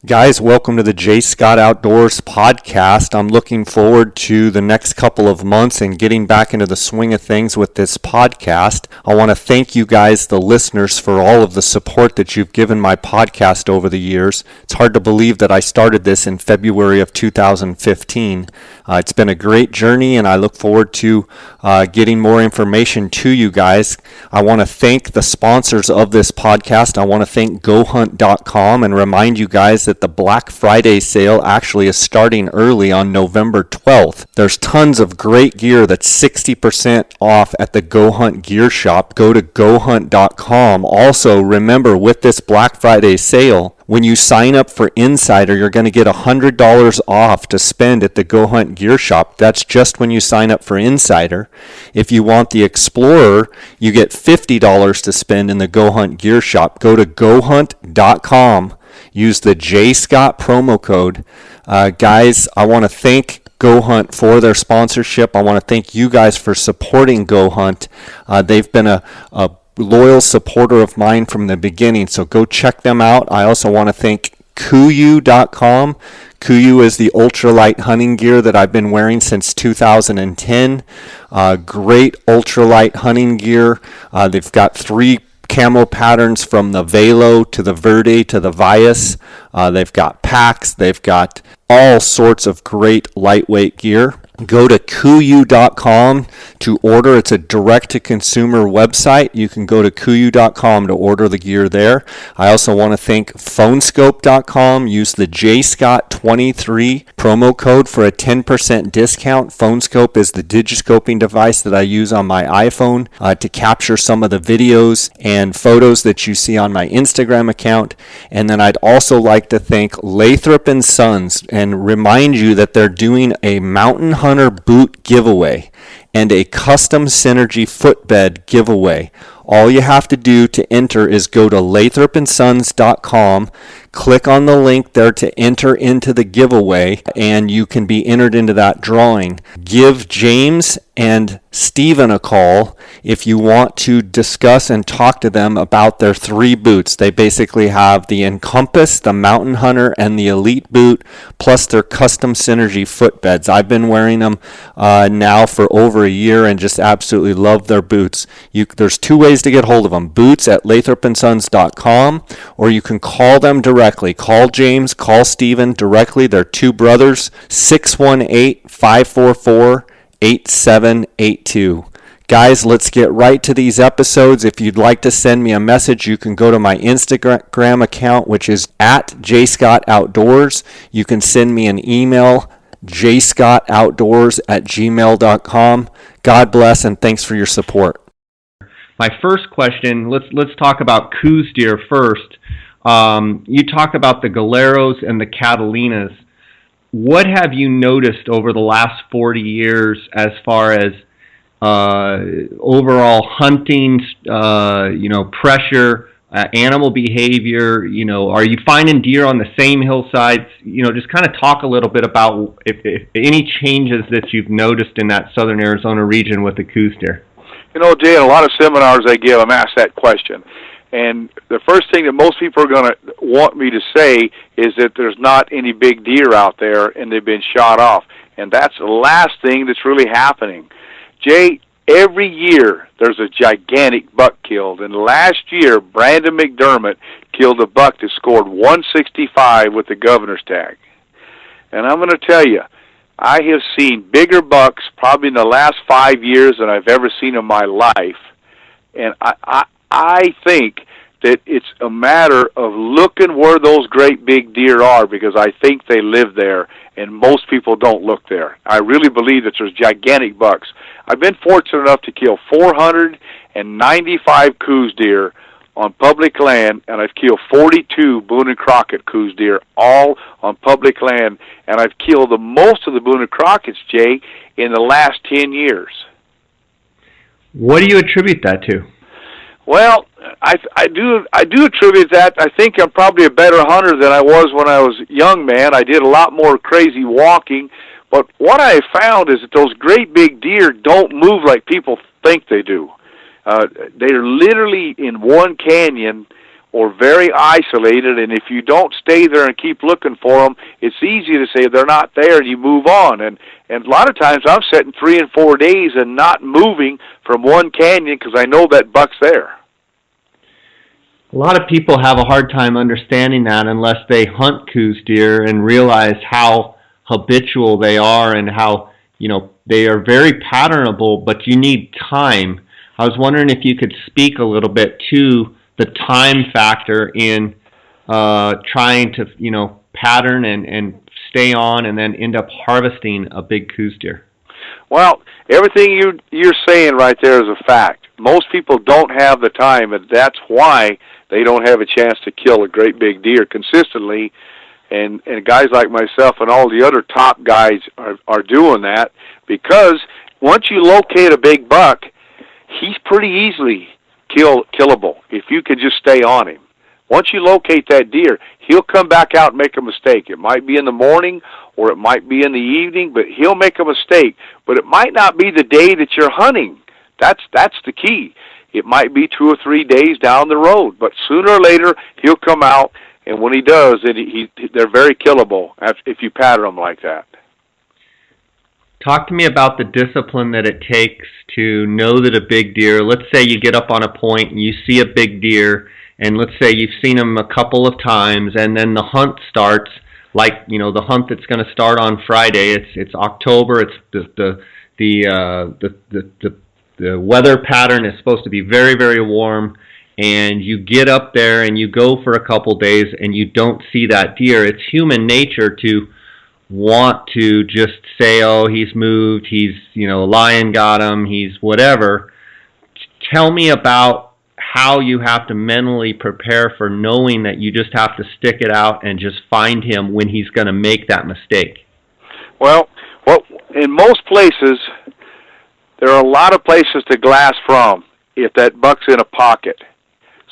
Guys, welcome to the J. Scott Outdoors podcast. I'm looking forward to the next couple of months and getting back into the swing of things with this podcast. I want to thank you guys, the listeners, for all of the support that you've given my podcast over the years. It's hard to believe that I started this in February of 2015. It's been a great journey, and I look forward to getting more information to you guys. I want to thank the sponsors of this podcast. I want to thank GoHunt.com and remind you guys that the Black Friday sale actually is starting early on November 12th. There's tons of great gear that's 60% off at the Go Hunt Gear Shop. Go to GoHunt.com. Also, remember, with this Black Friday sale, when you sign up for Insider, you're going to get $100 off to spend at the Go Hunt Gear Shop. That's just when you sign up for Insider. If you want the Explorer, you get $50 to spend in the Go Hunt Gear Shop. Go to GoHunt.com. Use the J. Scott promo code. Guys, I want to thank Go Hunt for their sponsorship. I want to thank you guys for supporting Go Hunt. They've been a loyal supporter of mine from the beginning, so go check them out. I also want to thank Coues.com. Coues is the ultralight hunting gear that I've been wearing since 2010. Great ultralight hunting gear. They've got 3 camo patterns from the Velo to the Verde to the Vias. They've got packs. They've got all sorts of great lightweight gear. Go to Coues.com to order. It's a direct-to-consumer website. You can go to Coues.com to order the gear there. I also want to thank Phonescope.com. Use the JScott23 promo code for a 10% discount. Phonescope is the digiscoping device that I use on my iPhone to capture some of the videos and photos that you see on my Instagram account. And then I'd also like to thank Lathrop & Sons and remind you that they're doing a Mountain Hunter boot giveaway and a custom Synergy footbed giveaway. All you have to do to enter is go to lathropsons.com, click on the link there to enter into the giveaway, and you can be entered into that drawing. Give James and Steven a call if you want to discuss and talk to them about their 3 boots. They basically have the Encompass, the Mountain Hunter, and the Elite boot, plus their custom Synergy footbeds. I've been wearing them now for over a year and just absolutely love their boots. There's 2 ways to get hold of them: boots at lathropsons.com, or you can call them directly. Call James, call Steven directly. They're 2 brothers. 618-544-8782. Guys, let's get right to these episodes. If you'd like to send me a message, you can go to my Instagram account, which is at jscottoutdoors. You can send me an email, jscottoutdoors@gmail.com. God bless, and thanks for your support. My first question, let's talk about Coues deer first. You talk about the Galeros and the Catalinas. What have you noticed over the last 40 years as far as overall hunting, pressure, animal behavior? Are you finding deer on the same hillsides? Just kind of talk a little bit about if any changes that you've noticed in that southern Arizona region with the Coues deer. Jay, in a lot of seminars I give, I'm asked that question. And the first thing that most people are going to want me to say is that there's not any big deer out there and they've been shot off. And that's the last thing that's really happening. Jay, every year there's a gigantic buck killed. And last year, Brandon McDermott killed a buck that scored 165 with the governor's tag. And I'm going to tell you, I have seen bigger bucks probably in the last 5 years than I've ever seen in my life. And I think that it's a matter of looking where those great big deer are, because I think they live there, and most people don't look there. I really believe that there's gigantic bucks. I've been fortunate enough to kill 495 Coues deer on public land, and I've killed 42 Boone and Crockett Coues deer, all on public land, and I've killed the most of the Boone and Crockett's, Jay, in the last 10 years. What do you attribute that to? Well, I do attribute that. I think I'm probably a better hunter than I was when I was a young man. I did a lot more crazy walking, but what I found is that those great big deer don't move like people think they do. They're literally in one canyon or very isolated, and if you don't stay there and keep looking for them, it's easy to say they're not there and you move on. And a lot of times I'm sitting 3 and 4 days and not moving from one canyon because I know that buck's there. A lot of people have a hard time understanding that unless they hunt Coues deer and realize how habitual they are and how, they are very patternable, but you need time. I was wondering if you could speak a little bit to the time factor in trying to, pattern and stay on and then end up harvesting a big Coues deer. Well, everything you're saying right there is a fact. Most people don't have the time, and that's why they don't have a chance to kill a great big deer consistently. And guys like myself and all the other top guys are doing that, because once you locate a big buck, he's pretty easily killable if you can just stay on him. Once you locate that deer, he'll come back out and make a mistake. It might be in the morning or it might be in the evening, but he'll make a mistake. But it might not be the day that you're hunting. That's the key. It might be 2 or 3 days down the road, but sooner or later he'll come out, and when he does, they're very killable if you pattern them like that. Talk to me about the discipline that it takes to know that a big deer, let's say you get up on a point and you see a big deer, and let's say you've seen him a couple of times, and then the hunt starts, like, the hunt that's going to start on Friday. It's October. It's the weather pattern is supposed to be very, very warm, and you get up there and you go for a couple days and you don't see that deer. It's human nature to want to just say, oh, he's moved, he's, a lion got him, he's whatever. Tell me about how you have to mentally prepare for knowing that you just have to stick it out and just find him when he's going to make that mistake. Well, in most places, there are a lot of places to glass from if that buck's in a pocket.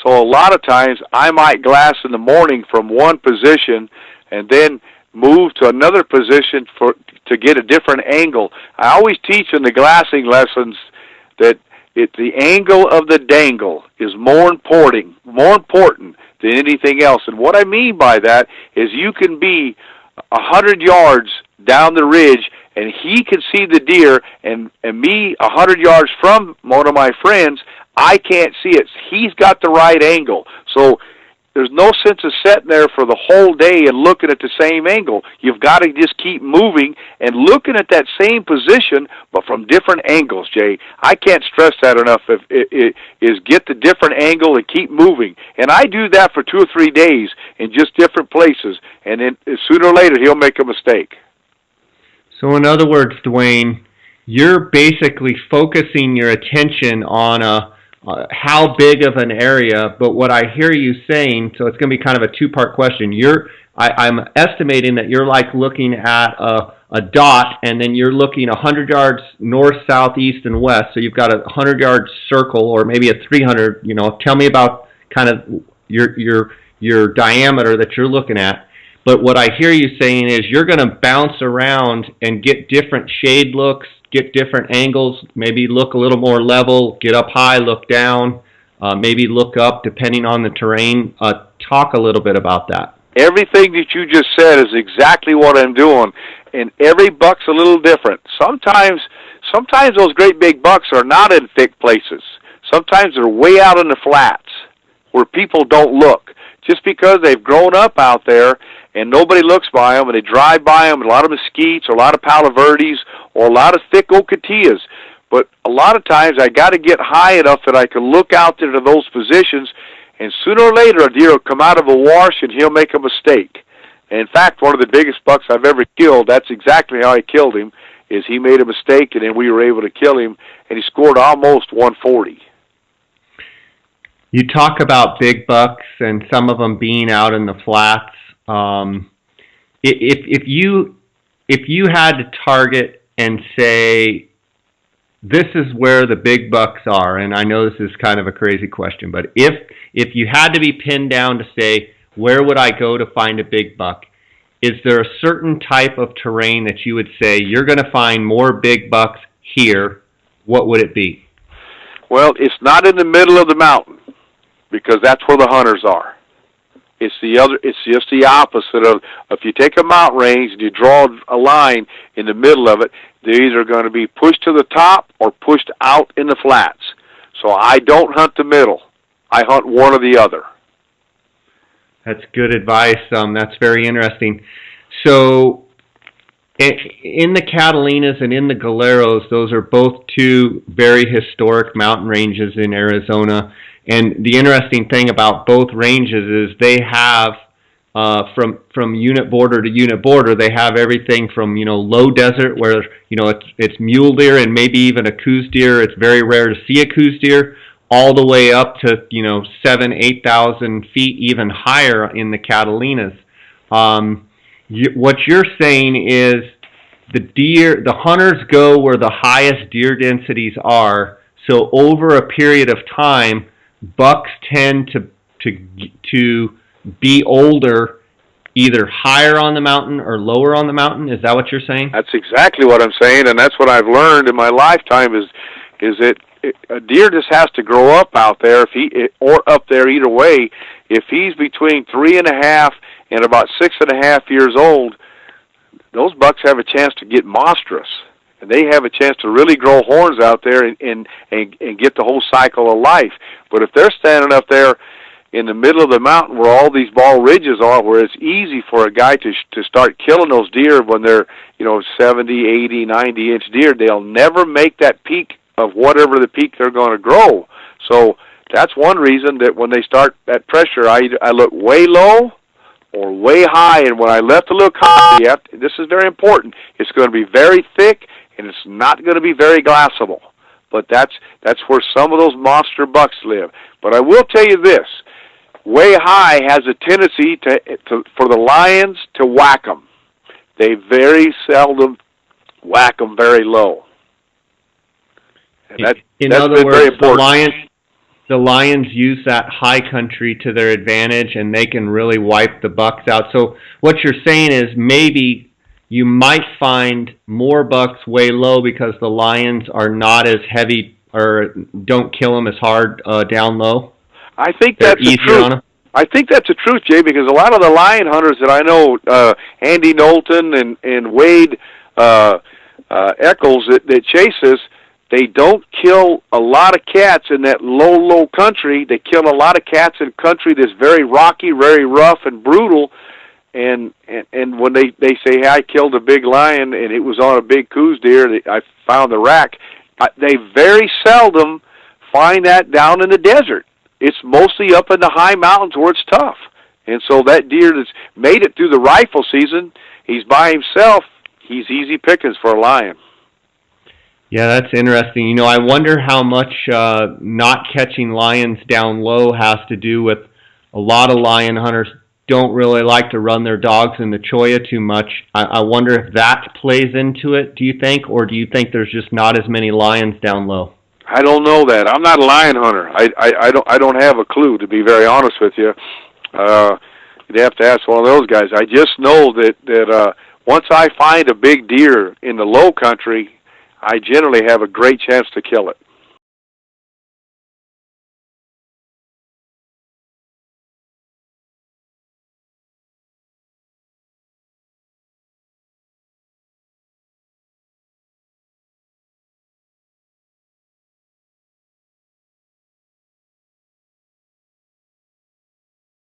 So a lot of times I might glass in the morning from one position and then move to another position to get a different angle. I always teach in the glassing lessons that the angle of the dangle is more important than anything else. And what I mean by that is you can be 100 yards down the ridge and he can see the deer, and me 100 yards from one of my friends, I can't see it. He's got the right angle. So there's no sense of sitting there for the whole day and looking at the same angle. You've got to just keep moving and looking at that same position, but from different angles, Jay. I can't stress that enough. Is get the different angle and keep moving. And I do that for 2 or 3 days in just different places, and then sooner or later he'll make a mistake. So in other words, Duwane, you're basically focusing your attention on how big of an area, but what I hear you saying, so it's going to be kind of a two-part question. I'm estimating that you're like looking at a dot, and then you're looking 100 yards north, south, east, and west, so you've got a 100-yard circle, or maybe a 300, tell me about kind of your diameter that you're looking at. But what I hear you saying is you're going to bounce around and get different shade looks, get different angles, maybe look a little more level, get up high, look down, maybe look up depending on the terrain. Talk a little bit about that. Everything that you just said is exactly what I'm doing, and every buck's a little different. Sometimes those great big bucks are not in thick places. Sometimes they're way out in the flats where people don't look. Just because they've grown up out there and nobody looks by them, and they drive by them, a lot of mesquites, or a lot of palo verdes, or a lot of thick ocotillas. But a lot of times I got to get high enough that I can look out there to those positions, and sooner or later a deer will come out of a wash and he'll make a mistake. And in fact, one of the biggest bucks I've ever killed, that's exactly how I killed him, is he made a mistake, and then we were able to kill him, and he scored almost 140. You talk about big bucks and some of them being out in the flats. If you had to target and say, this is where the big bucks are, and I know this is kind of a crazy question, but if you had to be pinned down to say, where would I go to find a big buck, is there a certain type of terrain that you would say, you're going to find more big bucks here? What would it be? Well, it's not in the middle of the mountain, because that's where the hunters are. It's the other. It's just the opposite of if you take a mountain range and you draw a line in the middle of it, they're either going to be pushed to the top or pushed out in the flats. So I don't hunt the middle. I hunt one or the other. That's good advice. That's very interesting. So in the Catalinas and in the Galeros, those are both two very historic mountain ranges in Arizona. And the interesting thing about both ranges is they have, from unit border to unit border, they have everything from, low desert where, it's mule deer and maybe even a Coues deer. It's very rare to see a Coues deer, all the way up to, 7,000, 8,000 feet, even higher in the Catalinas. What you're saying is the hunters go where the highest deer densities are. So over a period of time, bucks tend to be older, either higher on the mountain or lower on the mountain. Is that what you're saying? That's exactly what I'm saying, and that's what I've learned in my lifetime is that a deer just has to grow up out there or up there either way. If he's between 3.5 and about 6.5 years old, those bucks have a chance to get monstrous, and they have a chance to really grow horns out there and get the whole cycle of life. But if they're standing up there in the middle of the mountain where all these ball ridges are, where it's easy for a guy to start killing those deer when they're 70, 80, 90-inch deer, they'll never make that peak of whatever the peak they're going to grow. So that's one reason that when they start that pressure, I look way low or way high, and when I let the look high, this is very important, it's going to be very thick, and it's not going to be very glassable. But that's where some of those monster bucks live. But I will tell you this, way high has a tendency for the lions to whack them. They very seldom whack them very low. And in other words, the lions use that high country to their advantage, and they can really wipe the bucks out. So what you're saying is maybe you might find more bucks way low because the lions are not as heavy or don't kill them as hard down low. I think that's the truth. I think that's the truth, Jay, because a lot of the lion hunters that I know, Andy Knowlton and Wade Eccles that chases, they don't kill a lot of cats in that low country. They kill a lot of cats in country that's very rocky, very rough and brutal. And when they say, hey, I killed a big lion and it was on a big Coues deer, I found the rack, they very seldom find that down in the desert. It's mostly up in the high mountains where it's tough. And so that deer that's made it through the rifle season, he's by himself, he's easy pickings for a lion. Yeah, that's interesting. I wonder how much not catching lions down low has to do with a lot of lion hunters don't really like to run their dogs in the cholla too much. I wonder if that plays into it, do you think? Or do you think there's just not as many lions down low? I don't know that. I'm not a lion hunter. I don't have a clue, to be very honest with you. You'd have to ask one of those guys. I just know that once I find a big deer in the low country, I generally have a great chance to kill it.